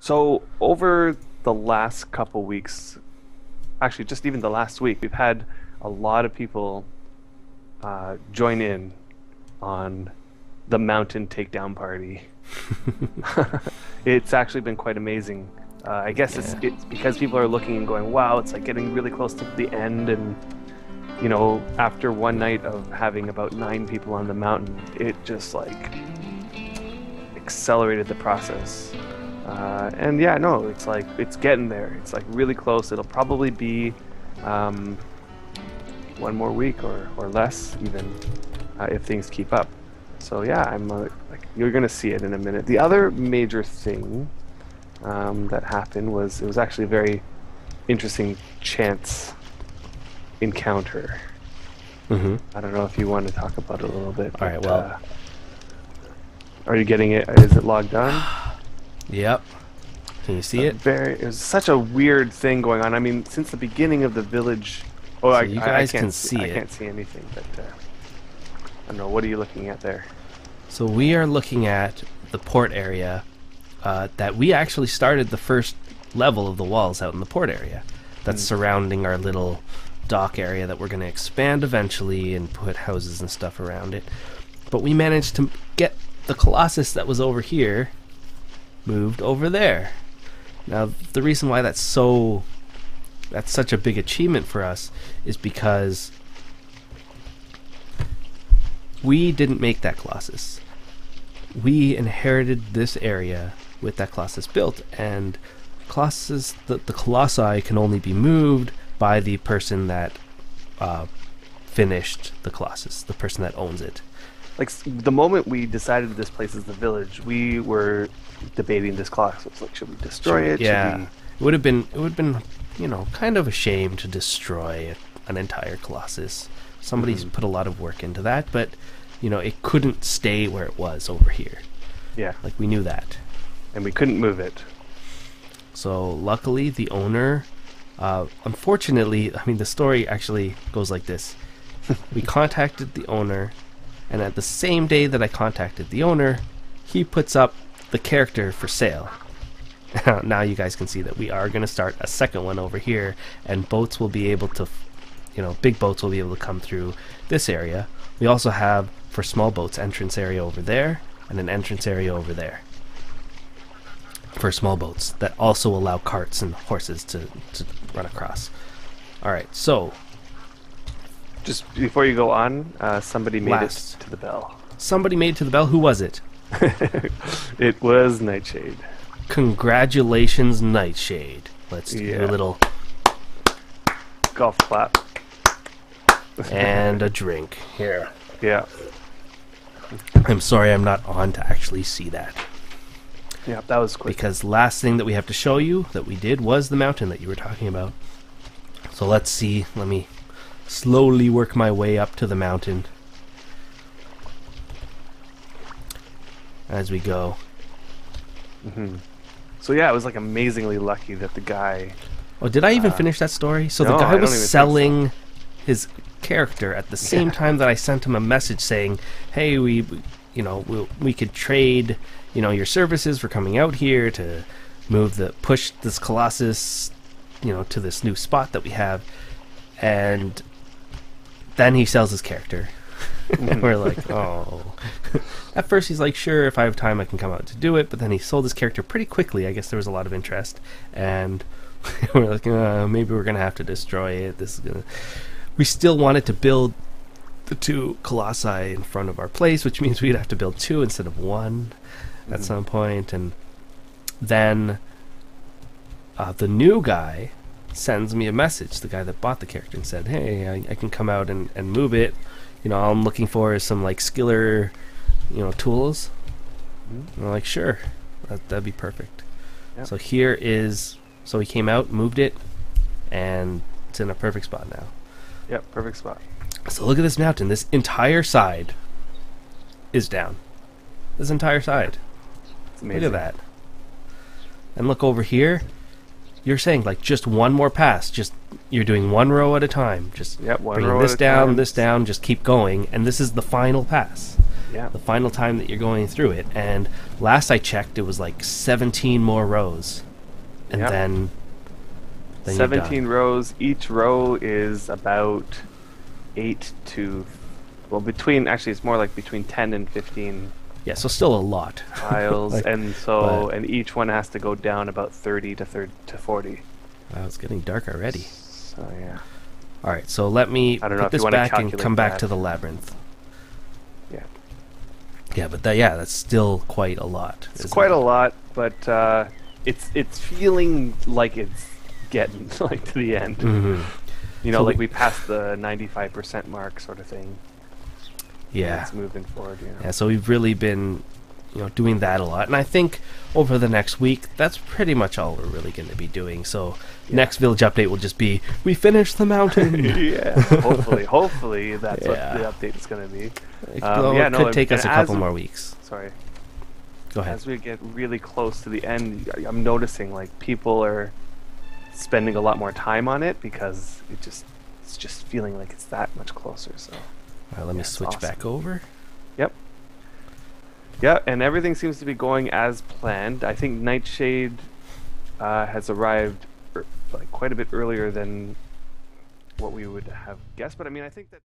So over the last couple weeks, actually just even the last week, we've had a lot of people join in on the mountain takedown party. It's actually been quite amazing. I guess Yeah. it's because people are looking and going, wow, it's like getting really close to the end. And, after one night of having about 9 people on the mountain, it just like accelerated the process. And yeah, no, it's like it's getting there. It's like really close. It'll probably be one more week or less, even if things keep up. So yeah, I'm like you're gonna see it in a minute. The other major thing that happened was it was actually a very interesting chance encounter. Mm-hmm. I don't know if you want to talk about it a little bit. All right, well. Are you getting it? Is it logged on? Yep. Can you see it? It was such a weird thing going on. I mean, since the beginning of the village. Oh, So I you guys can't can see I it. can't see anything, but I don't know. What are you looking at there? So we are looking at the port area that we actually started the first level of the walls out in the port area. That's surrounding our little dock area that we're going to expand eventually and put houses and stuff around it. But we managed to get the Colossus that was over here moved over there. Now, the reason why that's such a big achievement for us is because we didn't make that Colossus. We inherited this area with that Colossus built, and Colossus, the Colossi can only be moved by the person that finished the Colossus, the person that owns it. Like the moment we decided this place is the village, we were debating this class. It's like, should we destroy it? Yeah, Should we... it would have been, kind of a shame to destroy an entire Colossus. Somebody's put a lot of work into that, but it couldn't stay where it was over here. Yeah, Like, we knew that. and we couldn't move it. So luckily, the owner, unfortunately, I mean, the story actually goes like this. We contacted the owner, and at the same day that I contacted the owner, he puts up the character for sale. Now you guys can see that we are going to start a second one over here, and boats will be able to, big boats will be able to come through this area. We also have, for small boats, entrance area over there, and an entrance area over there. For small boats that also allow carts and horses to run across. Alright, so Just before you go on, somebody made Last. it to the bell. somebody made it to the bell. Who was it? It was Nightshade. Congratulations, Nightshade. Let's do Yeah. a little Golf clap. and a drink. Here. Yeah. I'm sorry I'm not on to actually see that. Yeah, that was quick. Because last thing that we have to show you that we did was the mountain that you were talking about. So let's see. Let me slowly work my way up to the mountain as we go. So yeah, it was like amazingly lucky that the guy... Oh, did I even finish that story? So the no, I guy don't was even think so. selling his character at the same time that I sent him a message saying, "Hey, we could trade, your services for coming out here to push this Colossus, to this new spot that we have." And then he sells his character. And we're like, oh. At first he's like, sure, if I have time I can come out to do it, but then he sold his character pretty quickly. I guess there was a lot of interest, and we're like, maybe we're gonna have to destroy it. We still wanted to build the 2 colossi in front of our place, which means we'd have to build 2 instead of 1 at some point. And then the new guy sends me a message, the guy that bought the character, and said, hey, I can come out and move it. All I'm looking for is some like skiller tools. And I'm like, sure, that'd be perfect. Yep. So so he came out, moved it, and it's in a perfect spot now. Yep, perfect spot. So look at this mountain. This entire side is down. This entire side. It's amazing. Look at that. And look over here. You're saying like just one more pass. Just you're doing one row at a time. Just Yep, one bringing row this at a down, time. this down. Just keep going. And this is the final pass. Yeah. the final time that you're going through it. And last I checked, it was like 17 more rows, and Yep. then you're 17 done. rows. Each row is about 8 to, well, between, actually it's more like between 10 and 15 Yeah, so still a lot. tiles, Like, and so but- and each one has to go down about 30 to 40. Wow, it's getting dark already. So yeah. All right, so let me I don't know put if you this wanna back and calculate come back that. to the labyrinth. Yeah. Yeah, but that's still quite a lot. It's quite a lot, but it's feeling like it's getting like to the end. Mm-hmm. You know, So like we passed the 95% mark, sort of thing. Yeah. It's moving forward. You know. Yeah, so we've really been, doing that a lot. And I think over the next week, that's pretty much all we're really going to be doing. So next village update will just be, we finished the mountain. Yeah. Hopefully that's Yeah. what the update is going to be. It could take us a couple as- more weeks. Sorry. Go ahead. As we get really close to the end, I'm noticing like people are spending a lot more time on it because it's just feeling like it's that much closer. So. All right, let me it's switch awesome. back over. Yep. Yeah, and everything seems to be going as planned. I think Nightshade has arrived like quite a bit earlier than what we would have guessed. But I mean, I think that.